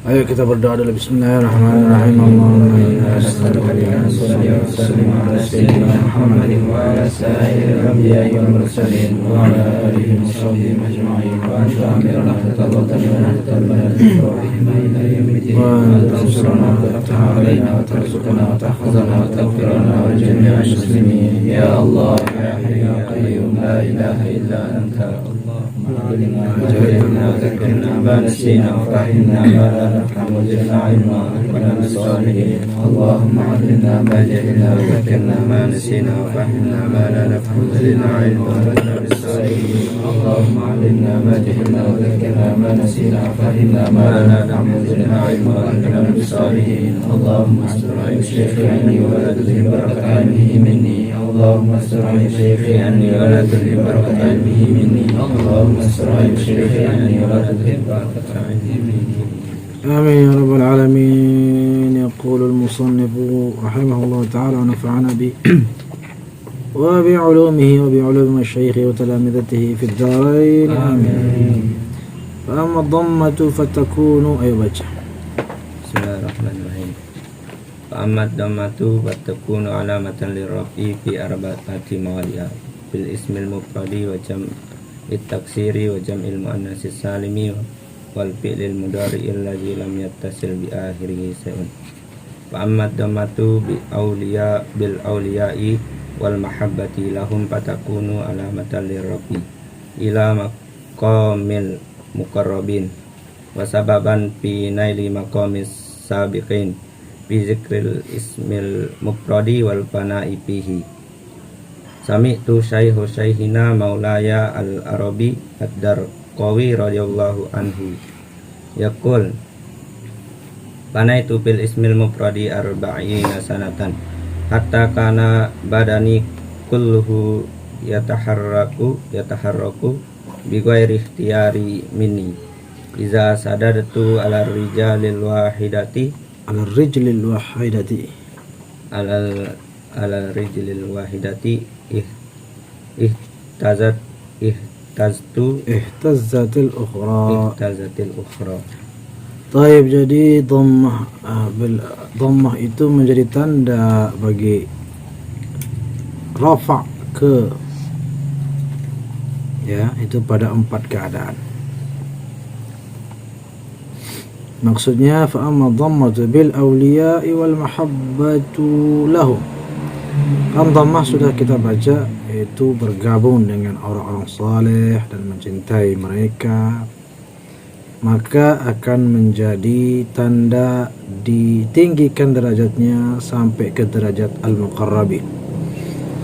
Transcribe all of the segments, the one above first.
Ayo kita berdoa dulu. Bismillahirrahmanirrahim. Allahumma inna nas'aluka an tusalli ala sayyidina Muhammadin wa ala sayyidil anbiya'i wal mursalin wa ala alihi wa sahbihi ajma'in wa an tu'ammirana fatadallana wa tatabbalana Ibrahim ila yawmiddin wa an tansurana wa taftah alaina wa tarzuqna wa tahfazana wa taghfirana wa jami'al muslimin ya Allah ya hayyu ya qayyum la ilaha illa anta علمنا وذكرنا ما نسينا وفهمنا ما لا نفهم وزدنا علما وكنا صالحين اللهم علمنا ما جهلنا وذكرنا ما نسينا وفهمنا ما لا نفهم وزدنا علما وكنا بالصالحين اللهم علمنا ما جهلنا وذكرنا ما نسينا وفهمنا ما لا نفهم وزدنا علما وكنا بالصالحين اللهم استر عن شيخي عني ولا تذهب بركة علمه مني اللهم استر عن شيخي عني ولا تذهب بركة علمه مني اللهم استر عن شيخي عني ولا تذهب بركة علمه مني آمين يا رب العالمين. يقول المصنف رحمه الله تعالى ونفعنا به وبعلومه وبعلوم الشيخ وتلامذته في الدارين آمين. فأما الضمة فتكون بسم الله الرحمن الرحيم. فأما الضمة فتكون علامة للرفع في أربعة مواضع في الاسم المفرد وجمع التكسير وجمع المؤنث السالم والفعل المضارع الذي لم يتصل بآخره شيء. فأما الضمة بالأولياء والمحبة لهم فتكون علامة للرفع إلى مقام المقربين وسببا في نيل مقام السابقين بذكر الاسم المفرد والفناء فيه. Sami'tu syaikhina maulaya al-Arabi ad-Darqawi radhiyallahu anhu yaqul banaitu bil ismil mufradi arba'ina sanatan hatta kana badani kulluhu yataharraku bi ghairi ikhtiyari minni iza sadadtu ala rijlil wahidati ihtazatil ukhra. Taib, jadi dhammah itu menjadi tanda bagi rafa' ke itu pada 4 keadaan. Maksudnya fa amma dhammatu bil awliya'i wal mahabbatu lahum. Kan dhammah sudah kita baca, yaitu bergabung dengan orang-orang saleh dan mencintai mereka, maka akan menjadi tanda ditinggikan derajatnya sampai ke derajat al-muqarrabin.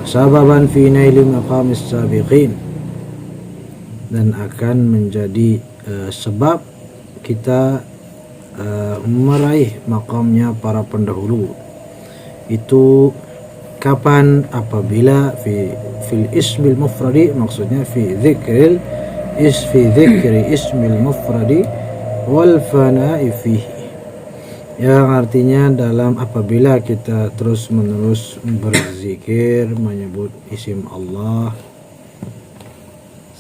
Sababan fi naili maqamis sabiqin, dan akan menjadi sebab kita meraih makamnya para pendahulu. Itu kapan? Apabila fil ismil mufradi, maksudnya fi dzikri ismil mufradi wal fana'i fihi, yang artinya dalam apabila kita terus menerus berzikir menyebut isim Allah,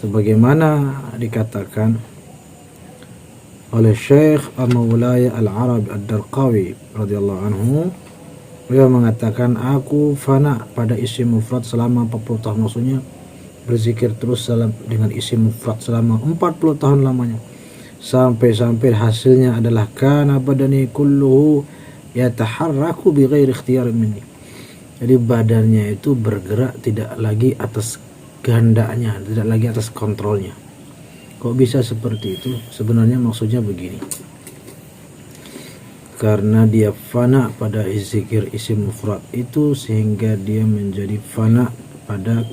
sebagaimana dikatakan oleh Syekh Maulaya al-Arabi ad-Darqawi radhiyallahu anhu. Beliau mengatakan, aku fana pada isim mufrad selama 40 tahun. Maksudnya berzikir terus dengan isim mufrad selama 40 tahun lamanya, sampai hasilnya adalah kana badani kulluhu yataharraku bighairi ikhtiyarin minni. Jadi badannya itu bergerak tidak lagi atas kehendaknya, tidak lagi atas kontrolnya. Kok bisa seperti itu? Sebenarnya maksudnya begini, karena dia fana pada zikir isim mufrad itu, sehingga dia menjadi fana pada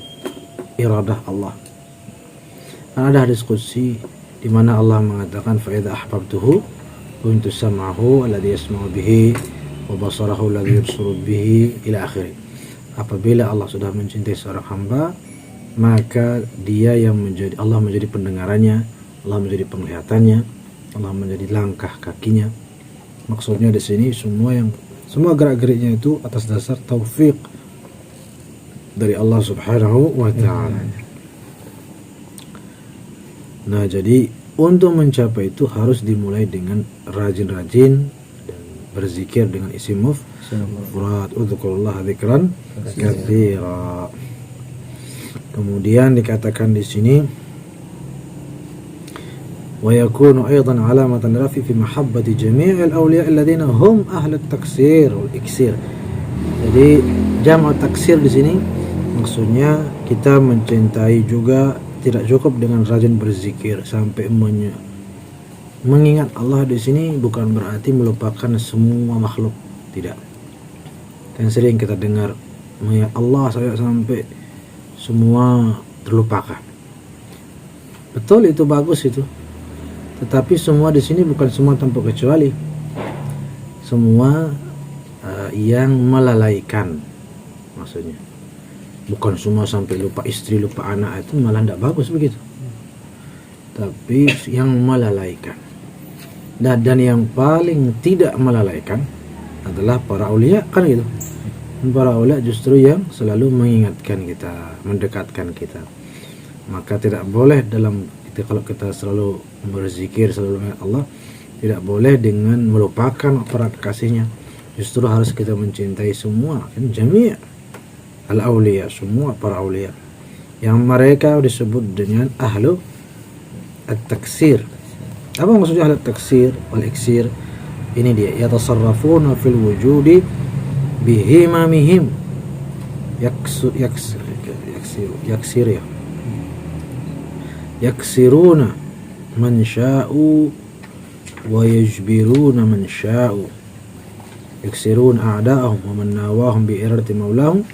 iradah Allah. Ada hadis qudsi di mana Allah mengatakan, fa idza ahbabtuhu kuntu sam'ahu alladhi yasma'u bihi wa basarahu alladhi yubsiru bihi ila akhirih. Apabila Allah sudah mencintai seorang hamba, maka dia yang menjadi, Allah menjadi pendengarannya, Allah menjadi penglihatannya, Allah menjadi langkah kakinya. Maksudnya di sini semua gerak-geriknya itu atas dasar taufik dari Allah Subhanahu wa taala. Nah, jadi untuk mencapai itu harus dimulai dengan rajin-rajin dan berzikir dengan isim mufrad, udzukurullah dzikran katsira. Kemudian dikatakan di sini wa yakunu aidan alamatan rafi fi mahabbati jami'il awliya alladziina hum ahlut taksir wal iksir. Jadi jamak taksir di sini maksudnya kita mencintai juga, tidak cukup dengan rajin berzikir sampai mengingat Allah di sini bukan berarti melupakan semua makhluk, tidak. Kan sering kita dengar mengingat Allah sampai semua terlupakan. Betul, itu bagus itu. Tetapi semua di sini bukan semua tanpa kecuali. Semua yang melalaikan maksudnya. Bukan semua sampai lupa istri, lupa anak, itu malah tidak bagus begitu. Tapi yang melalaikan. Dan yang paling tidak melalaikan adalah para aulia, kan gitu. Para aulia justru yang selalu mengingatkan kita, mendekatkan kita. Maka tidak boleh kalau kita selalu berzikir, selalu mengingat Allah, tidak boleh dengan melupakan para kekasihnya. Justru harus kita mencintai semua, kan jami' al-awliya, semua para awliya yang mereka disebut dengan ahlu at-taksir. Apa maksudnya ahlu at-taksir wal iksir? Ini dia, yatasarrafuna fil wujudi bihimamihim, yaksiruna man sya'u wa yajbiruna man sya'u, yaksiruna a'da'ahum wa man nawahum bi iradati maulahum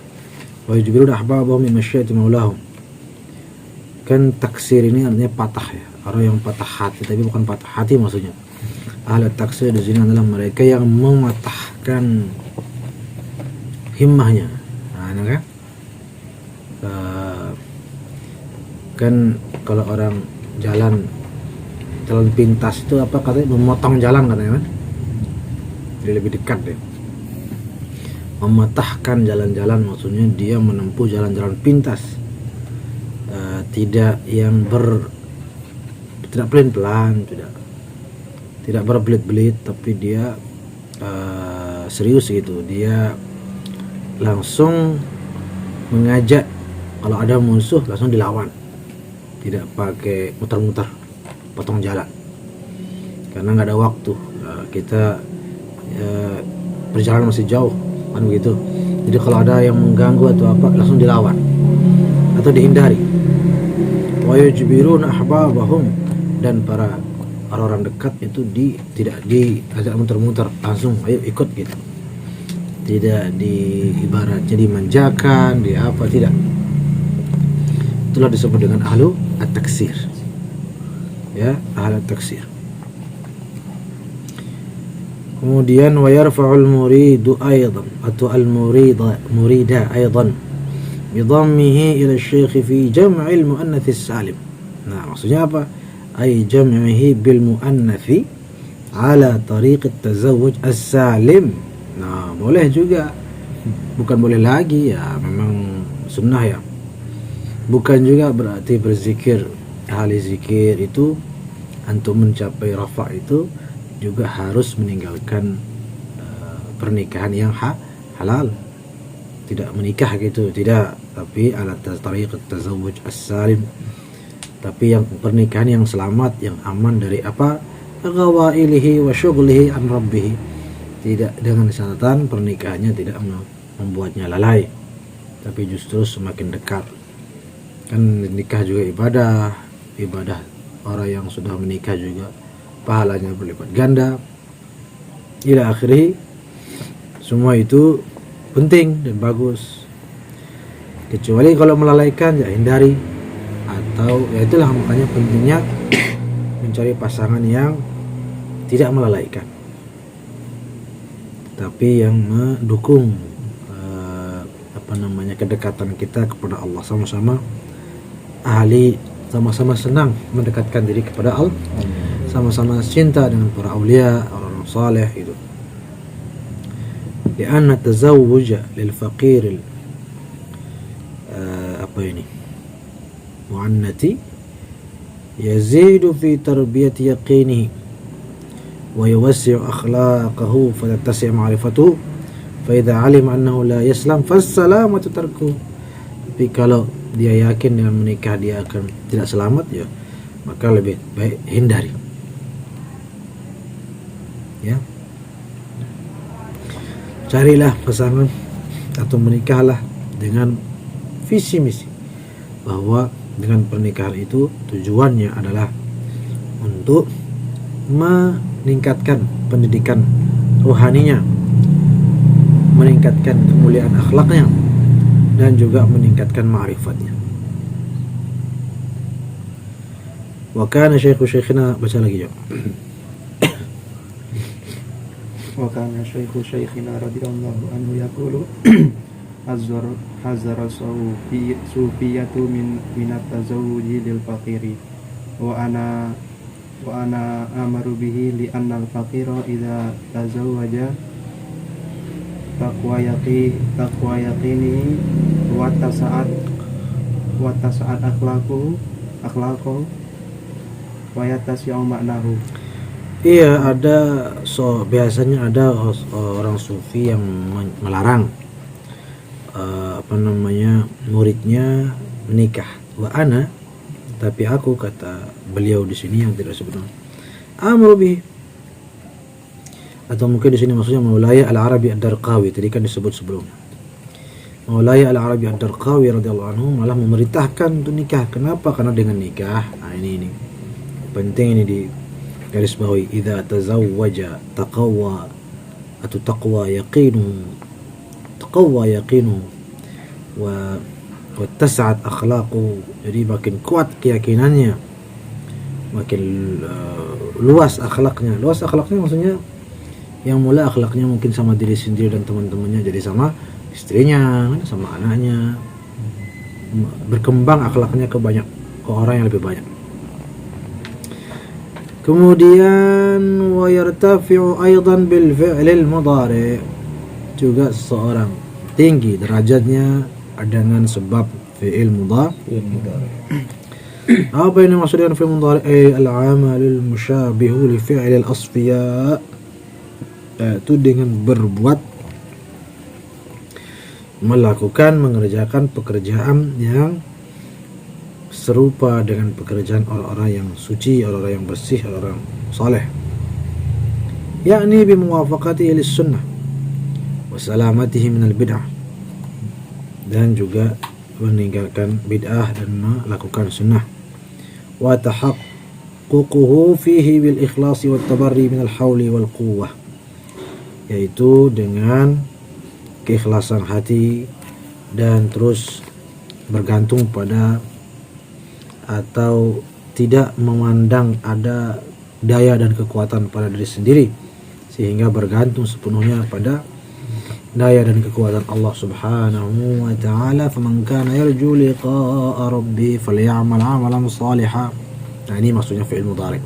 wa yajbiruna ahbabahum bi masyiati maulahum. Kan taksir ini artinya patah ya, orang yang patah hati, tapi bukan patah hati maksudnya. Ahli taksir di sini adalah mereka yang mematahkan himmahnya. Nah, kan? Kan kalau orang jalan pintas itu apa katanya, memotong jalan katanya kan? Jadi lebih dekat deh. Mematahkan jalan-jalan maksudnya dia menempuh jalan-jalan pintas, tidak yang tidak pelan-pelan, tidak berbelit-belit, tapi dia serius gitu. Dia langsung mengajak, kalau ada musuh langsung dilawan, tidak pakai muter-muter, potong jalan, karena nggak ada waktu. Kita perjalanan masih jauh kan begitu. Jadi kalau ada yang mengganggu atau apa langsung dilawan atau dihindari. Wa yujbiruna ahbabahum, dan para orang dekat itu tidak diajak muter-muter, langsung ayo ikut gitu. Tidak ibaratnya dimanjakan, tidak. Itulah disebut dengan ahlu at-taksir. Ya, ahlu at-taksir. Kemudian wa yarfa'ul muridu aidan atau al-murida aidan bi dhammihi ila asy-syekh fi jam'il muannats salim. Nah, maksudnya apa? Ay jam'ihi bil muannathi ala tariq at-tazawwuj as-salim. Nah, boleh juga. Bukan boleh lagi ya, memang sunnah ya. Bukan juga berarti berzikir, ahli zikir itu untuk mencapai rafa itu juga harus meninggalkan pernikahan yang halal, tidak menikah gitu, tidak. Tapi ala tariq at-tazawwuj as-salim, tapi yang pernikahan yang selamat, yang aman dari apa, ghawailihi wa syughlihi an rabbih, tidak dengan catatan pernikahannya tidak membuatnya lalai, tapi justru semakin dekat. Kan nikah juga ibadah orang yang sudah menikah juga pahalanya berlipat ganda ila akhirih. Semua itu penting dan bagus, kecuali kalau melalaikan ya hindari. Atau ya itulah makanya pentingnya mencari pasangan yang tidak melalaikan, tapi yang mendukung kedekatan kita kepada Allah, sama-sama ahli, sama-sama senang mendekatkan diri kepada Allah, sama-sama cinta dengan para aulia, orang saleh itu. Karena tazawwuj lil faqir muannati yazidu fi tarbiyati yaqinihi wa yuwassi'u akhlaqahu fatattasi' ma'rifatuhu fa idza 'alima annahu la yaslam fassalamatu tarkuhu. Tapi kalau dia yakin dengan menikah dia akan tidak selamat, ya maka lebih baik hindari. Ya, carilah pasangan atau menikahlah dengan visi misi bahwa dengan pernikahan itu tujuannya adalah untuk meningkatkan pendidikan rohaninya, meningkatkan kemuliaan akhlaknya, dan juga meningkatkan ma'rifatnya. Wa kana syekhuna, baca lagi ya. Wa kana syaikhina radhiyallahu anhu yaqulu hazara sufiyatu minat tazawuji lil faqiri wa ana amaru bihi li anna al faqira idza tazawwaja taqwa yaqini wa tasa'at akhlaqu wa yatasi'u ma'nahu. Iya, biasanya ada orang sufi yang melarang muridnya menikah. Wa ana, tapi aku, kata beliau di sini yang tidak sebut nama, amru bihi, atau mungkin di sini maksudnya Maulaya Al-Arabi Ad-Darqawi, tadi kan disebut sebelumnya. Maulaya Al-Arabi Ad-Darqawi radhiyallahu anhu malah memerintahkan untuk nikah. Kenapa? Karena dengan nikah, ini penting, ini di garis bawahi, idza tazawwaja taqwa yaqinu wa tas'at akhlaqu. Jadi makin kuat keyakinannya, makin luas akhlaknya. Luas akhlaknya maksudnya yang mulai akhlaknya mungkin sama diri sendiri dan teman-temannya, jadi sama istrinya, sama anaknya, berkembang akhlaknya ke orang yang lebih banyak. Kemudian wa yartafi'u aidan bil fi'lil mudhari', juga seseorang tinggi derajatnya dengan sebab fi'il mudhari'. Apa yang dimaksud dengan fi'il mudhari'? Al-amalul musyabihu li fi'lil asfiya, yaitu dengan mengerjakan pekerjaan yang serupa dengan pekerjaan orang-orang yang suci, orang-orang yang bersih, orang-orang saleh. Yakni bimuwafaqatihi lis-sunnah wa salamatihi minal bid'ah, dan juga meninggalkan bid'ah dan melakukan sunnah. Wa tahaqququhu fihi bil ikhlasi wat tabarri minal hauli wal quwwah, yaitu dengan keikhlasan hati dan terus bergantung pada atau tidak memandang ada daya dan kekuatan pada diri sendiri, sehingga bergantung sepenuhnya pada daya dan kekuatan Allah Subhanahu wa ta'ala. Faman kana yarju liqa'a rabbi falyamal 'amalan shalihan. Nah, ini maksudnya fi'il mudhari'.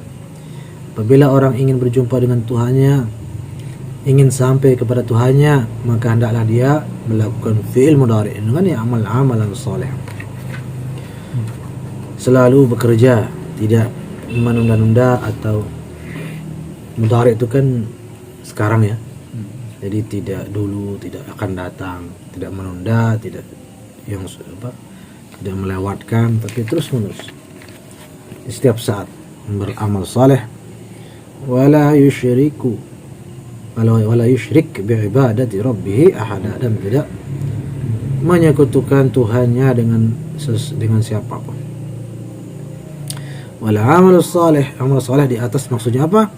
Apabila orang ingin berjumpa dengan Tuhannya, ingin sampai kepada Tuhannya, maka hendaklah dia melakukan fi'il mudhari' dengan amal amalan saleh. Selalu bekerja, tidak menunda-nunda, atau mudhari' itu kan sekarang ya. Jadi tidak dulu, tidak akan datang, tidak menunda, tidak melewatkan, tapi terus-menerus di setiap saat beramal saleh. Wala yusyrik bi'ibadati rabbih ahada, dan tidak menyekutukan Tuhannya dengan siapapun. Wal amal salih, amal salih di atas maksudnya apa?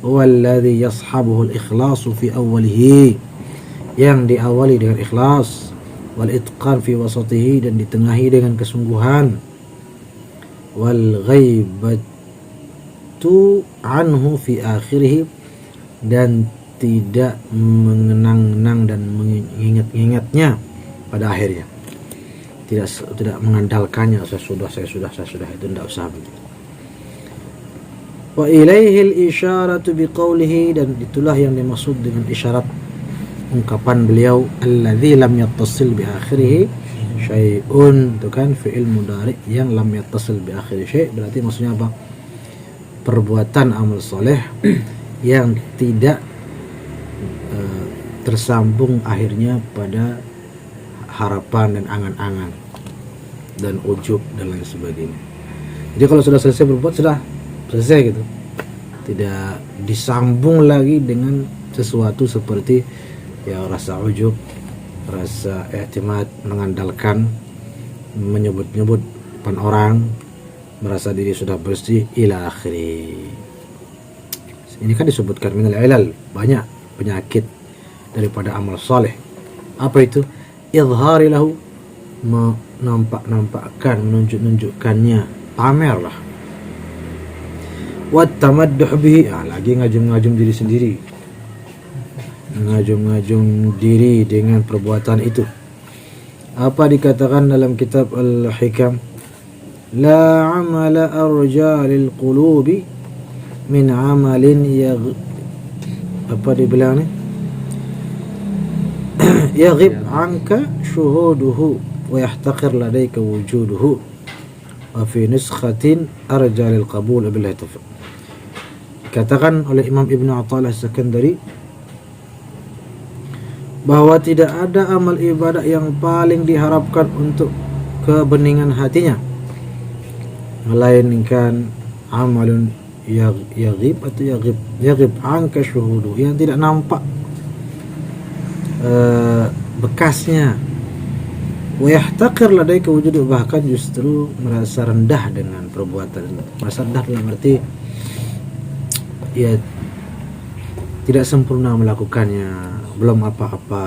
Walladzi yashabuhu al-ikhlasu fi awwalihi, yang diawali dengan ikhlas, wal itqan fi wasatihi, dan ditengahi dengan kesungguhan, wal ghaibatu anhu fi akhirih, dan tidak mengenang-enang dan mengingat-ingatnya pada akhirnya, tidak mengandalkannya, saya sudah, itu tidak usah begitu. Wa ilaihil isyaratu biqaulihi, dan itulah yang dimaksud dengan isyarat ungkapan beliau, alladzi lam yattasil bi akhirih syai'un itu kan fi'il mudhari yang lam yattasil bi akhir syai', berarti maksudnya apa? Perbuatan amal soleh yang tidak tersambung akhirnya pada harapan dan angan-angan dan ujub dan lain sebagainya. Jadi kalau sudah selesai berbuat, sudah selesai gitu, tidak disambung lagi dengan sesuatu seperti ya rasa ujub, rasa i'timad, mengandalkan, menyebut-nyebut depan orang, merasa diri sudah bersih, ila akhiri. Ini kan disebutkan minal ilal, banyak penyakit daripada amal soleh. Apa itu? Izhari lahu, menampak-nampakkan, menunjuk-nunjukkannya, pamerlah. Wat tamadduh bihi, lagi ngajum-ngajum diri sendiri, ngajum-ngajum diri dengan perbuatan itu. Apa dikatakan dalam kitab Al-Hikam? La amala arjalil qulubi min amalin apa dibilang ni? Yaghib anka syuhuduhu wa yahtaqir ladayka wujuduhu wa fi nuskhatin arjalil qabul billahi taufiq. Katakan oleh Imam Ibn Athaillah As-Sakandari bahwa tidak ada amal ibadah yang paling diharapkan untuk kebeningan hatinya melainkan amalun yaghib atau yaghib anka syuhudu, yang tidak nampak bekasnya, wa yahtaqir ladaika wujudu, bahkan justru merasa rendah dengan perbuatan, merasa rendah dalam arti ya tidak sempurna melakukannya, belum apa-apa,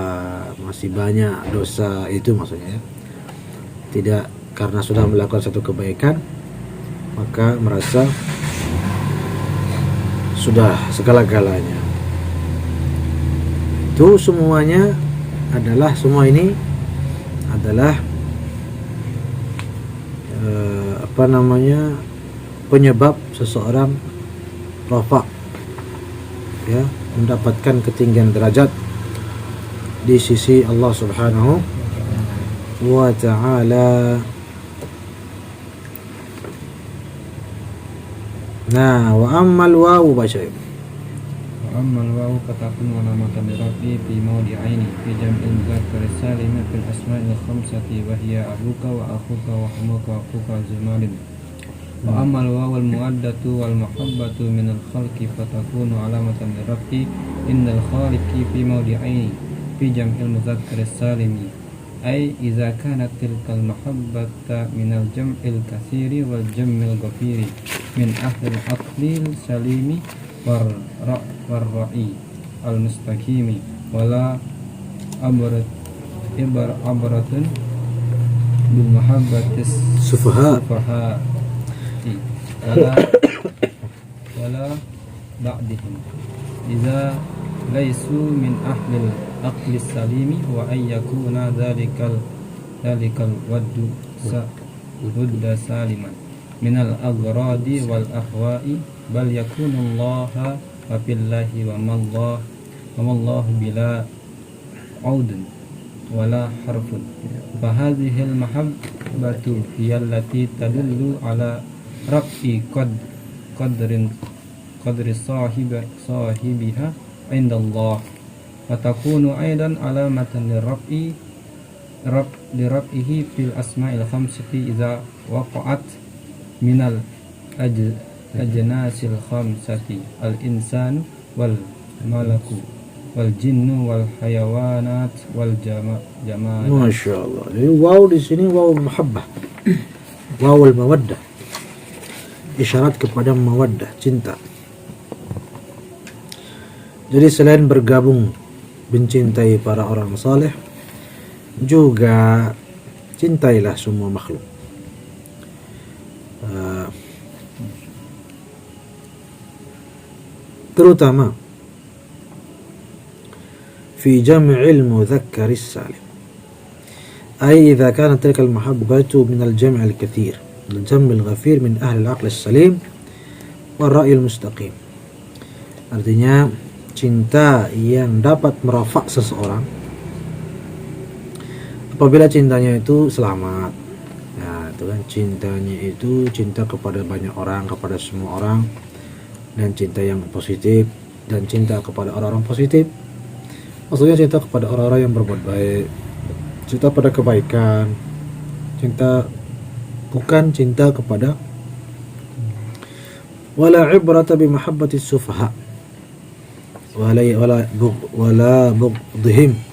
masih banyak dosa, itu maksudnya ya. Tidak karena sudah melakukan satu kebaikan maka merasa sudah segala-galanya. Itu semuanya adalah, semua ini adalah penyebab seseorang rafa, ya, mendapatkan ketinggian derajat di sisi Allah Subhanahu wa ta'ala. Nah, wa ammal wawu baca. Wa ammal wawu fatakun alamatan lirafi fi mawdi'aini fi jam'il muzakkar salim fil asma'il khamsati wa hiya abuka wa akhuka wa humuka wa akuka zamalin. Wa ammal wawu al muwaddatu wal mahabbatu min al khalqi fatakunu alamatan lirafi innal khaliqi fi mawdi'aini fi jam'il muzakkar salimi. Ay idza kanat tilkal mahabbata minal jam'il katsiri wal jam'il ghafiri min ahlil aqlil salimi war ra'i al mustaqimi wala abratun bil mahabbatis Sufaha. wala ba'dihim idza laysu min ahlil aqlis salimi wa ayyakuna dhalikal waddu saliman minal aghradi wal ahwa'i bal yakunu allaha wa billahi wa mallahu bila audun wala harfun fa hadhihi al mahabbatu hiya allati tadullu ala raf'i qadri sahibiha inda Allah wa takunu aidan alamatan liraf'ihi fil asma'il khamsati idza waqa'at minal ajnasil khamsati al insanu wal malaku wal jinnu wal hayawanat wal jamaat. Masya Allah. Jadi waw di sini waw mahabbah, waw al mawaddah, isyarat kepada mawaddah, cinta. Jadi selain bergabung mencintai para orang saleh, juga cintailah semua makhluk. Terutama fi jam'il mudzakkar salim. Ay idza kanat tilka al-mahabbatu min al-jam' al-kathir, al-jam' al-ghafir min ahli al-aql as-salim wal ra'i al-mustaqim. Artinya cinta yang dapat merafak seseorang apabila cintanya itu selamat. Nah, itu kan cintanya itu cinta kepada banyak orang, kepada semua orang, dan cinta yang positif, dan cinta kepada orang-orang positif. Maksudnya cinta kepada orang-orang yang berbuat baik, cinta pada kebaikan, cinta bukan cinta kepada wala ibrata bi mahabbati sufaha wala bughdihim.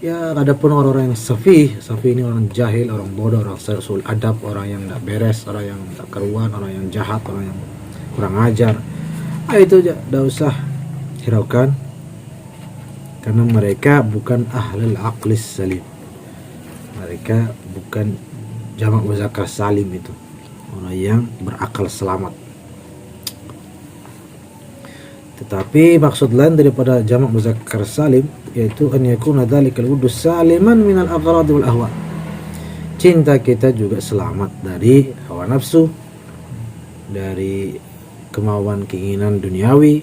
Ya, adapun orang-orang yang safi ini orang jahil, orang bodoh, orang sul adab, orang yang tidak beres, orang yang tak keruan, orang yang jahat, orang yang kurang ajar, itu tidak usah hiraukan, karena mereka bukan ahlul aqlis salim, mereka bukan jamak muzakkar salim, itu orang yang berakal selamat. Tetapi maksud lain daripada jamak muzakkar salim yaitu an yakuna dzalikal wuddu saliman minal aghrad wal ahwa. Cinta kita juga selamat dari hawa nafsu, dari kemauan keinginan duniawi,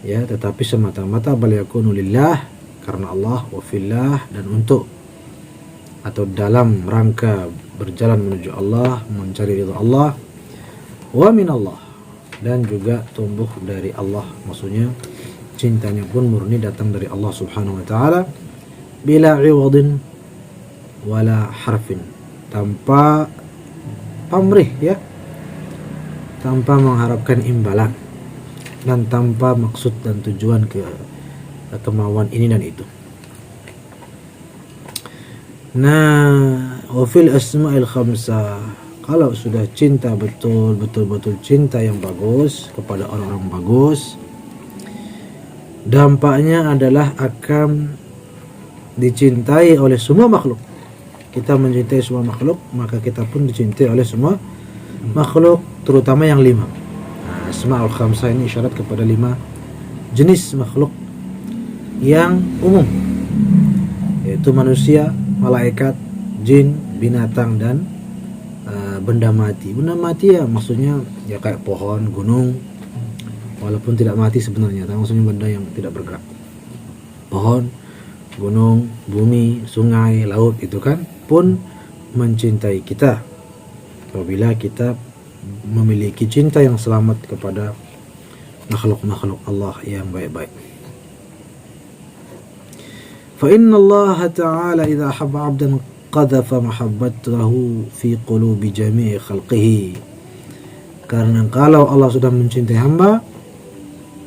ya, tetapi semata-mata bal yakunu lillah, karena Allah, wa fillah, dan untuk atau dalam rangka berjalan menuju Allah, mencari ridha Allah, wa min Allah, dan juga tumbuh dari Allah. Maksudnya cintanya pun murni datang dari Allah Subhanahu wa taala, bila iwadin wala harfin, tanpa pamrih, ya, tanpa mengharapkan imbalan, dan tanpa maksud dan tujuan ke kemauan ini dan itu. Nah, wa fil asma'il khamsah, kalau sudah cinta betul cinta yang bagus kepada orang-orang bagus, dampaknya adalah akan dicintai oleh semua makhluk. Kita mencintai semua makhluk, maka kita pun dicintai oleh semua makhluk, terutama yang 5. Nah, asma'ul khamsah ini isyarat kepada 5 jenis makhluk yang umum, yaitu manusia, malaikat, jin, binatang, dan benda mati. Benda mati ya maksudnya ya kayak pohon, gunung, walaupun tidak mati sebenarnya, tapi maksudnya benda yang tidak bergerak. Pohon, gunung, bumi, sungai, laut, itu kan pun mencintai kita apabila kita memiliki cinta yang selamat kepada makhluk-makhluk Allah yang baik-baik. Fa inna Allah ta'ala idza habba 'abdan qadhafa mahabbatahu fi qulubi jami'i khalqihi. Karena kalau Allah sudah mencintai hamba,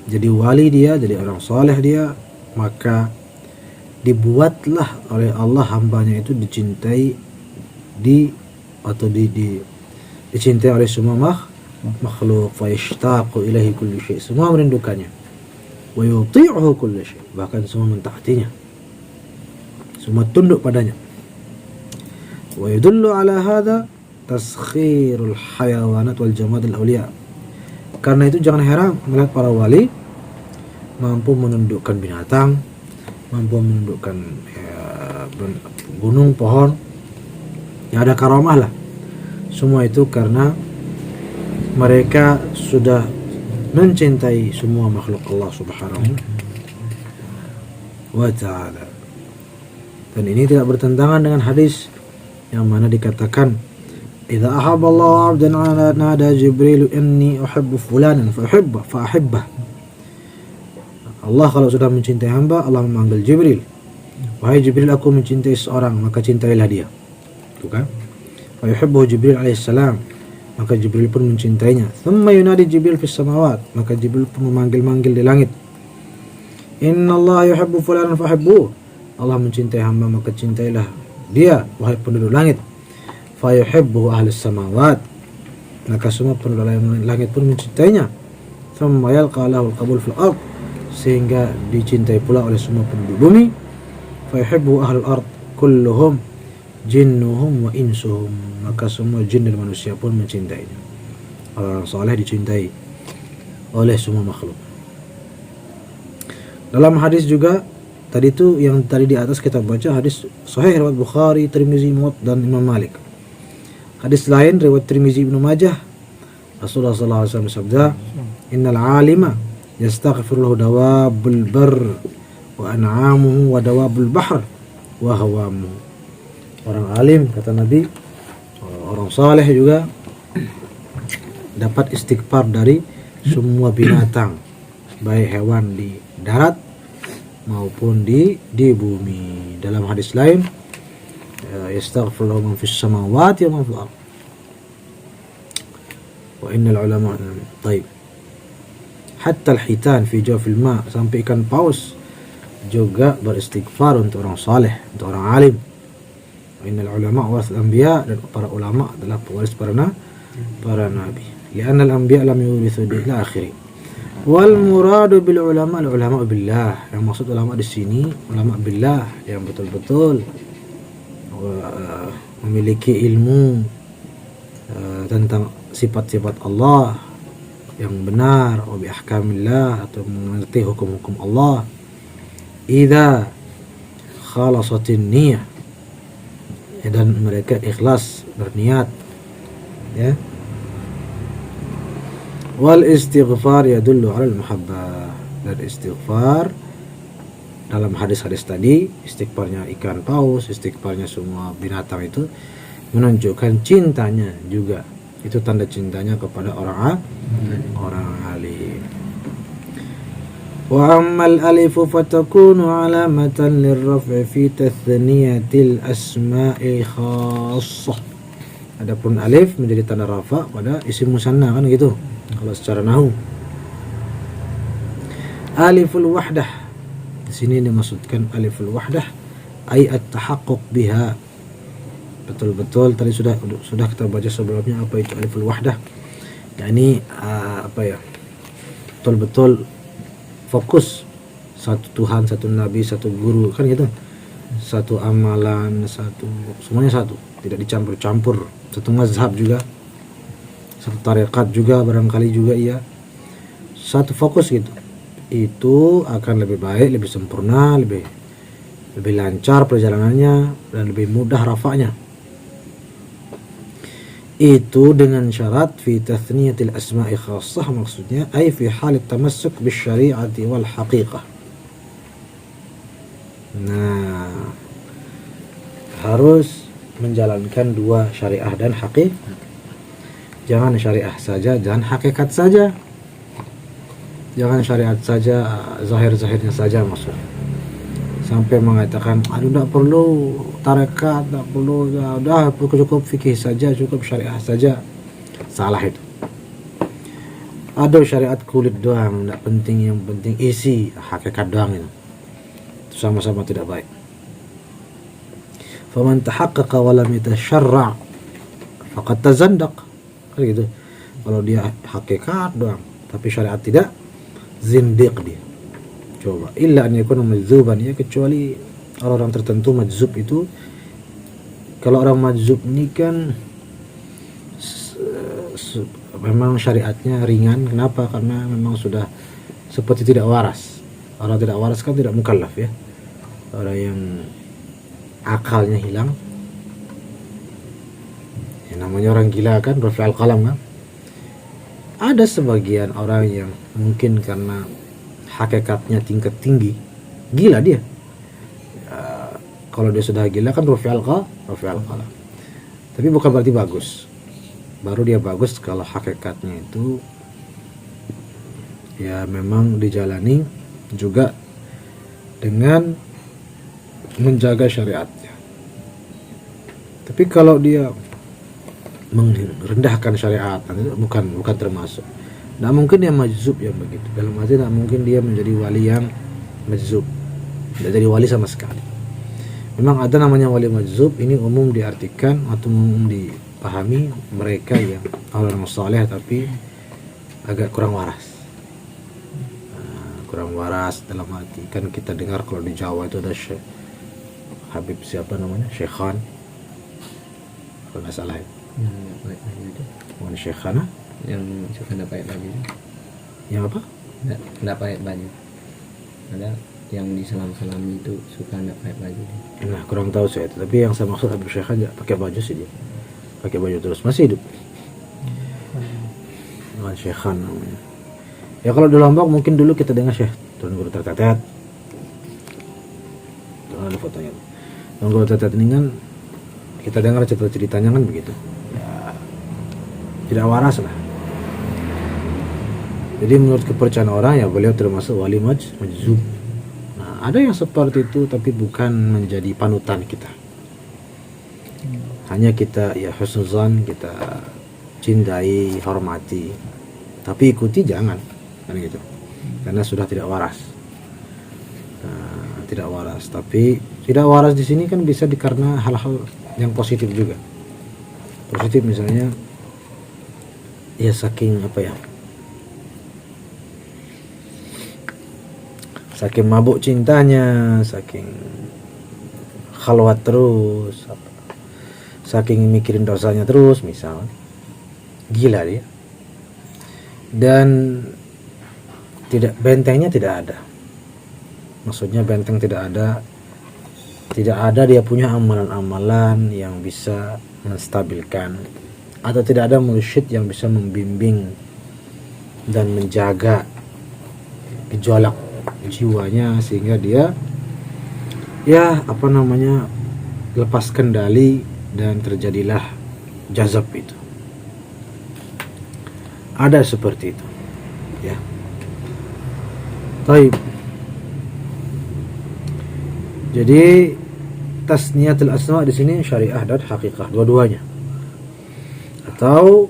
jadi wali dia, jadi orang saleh dia, maka dibuatlah oleh Allah hambanya itu dicintai dicintai oleh semua makhluk, fa yashtaqu ilaihi kullu syai', semua merindukannya, wa yuti'uhu kullu syai', bahkan semua mentaatinya, semua tunduk padanya. Wa yadullu ala hadha taskhirul hayawanat wal jamad al awliya. Karena itu jangan heran melihat para wali mampu menundukkan binatang, mampu menundukkan gunung, pohon, yang ada karamah lah. Semua itu karena mereka sudah mencintai semua makhluk Allah Subhanahu wa ta'ala. Dan ini tidak bertentangan dengan hadis yang mana dikatakan, idza ahabballahu 'abdan 'nada Jibril inni uhibbu fulanan fa ahibbah. Allah kalau sudah mencintai hamba, Allah memanggil Jibril, wahai Jibril, aku mencintai seorang, maka cintailah dia. Itu kan? Fa yuhibbu Jibril alaihissalam, maka Jibril pun mencintainya. Thumma yunadi Jibril fis samawat, maka Jibril pun memanggil-manggil di langit. Inna Allah yuhibbu fulanan fa uhibbuh. Allah mencintai hamba, maka cintailah dia, wahai penduduk langit. Fa yuhibbu ahlus samawat, maka semua penduduk langit pun mencintainya. Thumma yalqa lahu al-qabul fil ard, sehingga dicintai pula oleh semua penduduk bumi. Fa yuhibbu ahlul ard kulluhum jinnuhum wa insuhum, maka semua jin dan manusia pun mencintainya. Orang saleh dicintai oleh semua makhluk. Dalam hadis juga tadi itu yang tadi di atas kita baca, hadis sahih riwayat Bukhari, Tirmizi, Muwatta, dan Imam Malik. Hadis lain riwayat Tirmizi, Ibnu Majah, Rasulullah sallallahu alaihi wasallam bersabda, innal 'alima yastaghfiru lahu dawabul barr wa an'amuhu wa dawabul bahr wa hawamuhu. orang alim, kata Nabi, orang saleh juga dapat istighfar dari semua binatang, baik hewan di darat maupun di bumi. Dalam hadis lain, yastaghfiru man fis samawati wa man fil ardh. Wa innal ulama taib. Hatta al-hitan fi jawfil ma, sampai ikan paus juga beristighfar untuk orang saleh, untuk orang alim. Wa innal ulama warasatul anbiya, dan para ulama adalah pewaris para nabi. Lianna al-anbiya lam yurithu ila akhiri. Wal muradu bil ulama al-ulama billah. Yang maksud ulama di sini ulama billah yang betul-betul memiliki ilmu tentang sifat-sifat Allah yang benar, wa bi ahkamillah, atau mengerti hukum-hukum Allah. Idza khalasatin niyah, dan mereka ikhlas berniat, ya. Wal istighfar yadullu 'ala al-mahabbah, dan istighfar dalam hadis-hadis tadi, istighfarnya ikan paus, istighfarnya semua binatang itu menunjukkan cintanya juga. Itu tanda cintanya kepada orang alim. Wa ammal alifu fatakunu alamatan lirraf'i fi tathniyatil asma'i khassah. Adapun alif menjadi tanda rafa pada isim musanna, kan gitu kalau secara nahwu. Aliful wahdah, di sini dimaksudkan aliful wahdah ay at-tahaqquq biha. Betul-betul tadi sudah kita baca sebelumnya apa itu aliful wahdah. yakni betul-betul fokus satu Tuhan, satu Nabi, satu guru, kan gitu. Satu amalan, semuanya satu, tidak dicampur-campur. Satu mazhab juga, satu tarekat juga barangkali juga, iya. Satu fokus gitu. Itu akan lebih baik, lebih sempurna, lebih lancar perjalanannya, dan lebih mudah rafa'nya. Itu dengan syarat fi tathniyatil asma'i khassah, maksudnya ay fi halit tamassuk bisyari'ati wal haqiqah. Nah, harus menjalankan dua syariah dan haqiqah. Jangan syariah saja, jangan hakikat saja. Jangan syariat saja, zahir-zahirnya saja maksudnya. Sampai mengatakan, aduh tidak perlu tarekat, tidak perlu, udah cukup fikih saja, cukup syariah saja. Salah itu. Ada syariat kulit doang, tidak penting, yang penting isi, hakikat doang itu. Itu sama-sama tidak baik. Faman tahaqqaqa wa lam yatasyarra' faqad tazandaq. Kan gitu. Kalau dia hakikat doang, tapi syariat tidak, zindiq dia. Coba, illa an yakuna majzuban, ya, kecuali orang-orang tertentu majzub itu. Kalau orang majzub ini kan memang syariatnya ringan. Kenapa? Karena memang sudah seperti tidak waras. Orang tidak waras kan tidak mukallaf, ya. Orang yang akalnya hilang, ya, namanya orang gila kan, rafi'al qalam kan. Ada sebagian orang yang mungkin karena hakikatnya tingkat tinggi, gila dia. Kalau dia sudah gila kan rafi'al qalam. Tapi bukan berarti bagus. Baru dia bagus kalau hakikatnya itu ya memang dijalani juga dengan menjaga syariatnya. Tapi kalau dia merendahkan syariat, itu bukan termasuk. Tidak mungkin dia majzub yang begitu. Dalam arti tidak mungkin dia menjadi wali yang majzub, tidak jadi wali sama sekali. Memang ada namanya wali majzub. Ini umum diartikan atau umum dipahami mereka yang orang saleh tapi agak kurang waras. Kurang waras dalam arti, kan kita dengar kalau di Jawa itu ada Syekh Habib siapa namanya, Syekhan kalau nggak salah ya. Bukan Syekhana yang suka nggak pakai baju. Yang apa? Nggak pakai baju. Ada yang disalam-salam itu suka nggak pakai baju. Nah, kurang tahu saya itu. Tapi yang saya maksud Habib Syekh aja pakai baju sih dia. Pakai baju terus, masih hidup. Bukan Syekhan namanya. Ya kalau di Lombok mungkin dulu kita dengar Syekh Tuan Guru Tertetet. Tuh ada fotonya. Tuan Guru Tertetet ini kan kita dengar ceritanya kan begitu ya, tidak waras lah. Jadi menurut kepercayaan orang ya beliau termasuk wali majzub. Nah, ada yang seperti itu tapi bukan menjadi panutan kita. Hanya kita ya husnuzan, kita cintai, hormati, tapi ikuti jangan, kan gitu. Karena sudah tidak waras. Tidak waras, tapi tidak waras di sini kan bisa karena hal-hal yang positif juga. Positif misalnya ya saking saking mabuk cintanya, saking khalwat terus, saking mikirin dosanya terus misal, gila dia, dan bentengnya tidak ada. Maksudnya benteng tidak ada dia punya amalan-amalan yang bisa menstabilkan, atau tidak ada mursyid yang bisa membimbing dan menjaga gejolak jiwanya sehingga dia lepas kendali dan terjadilah jazab itu. Ada seperti itu ya. Baik. Jadi tasniyatul asma di sini syariah dan hakikah dua-duanya. Atau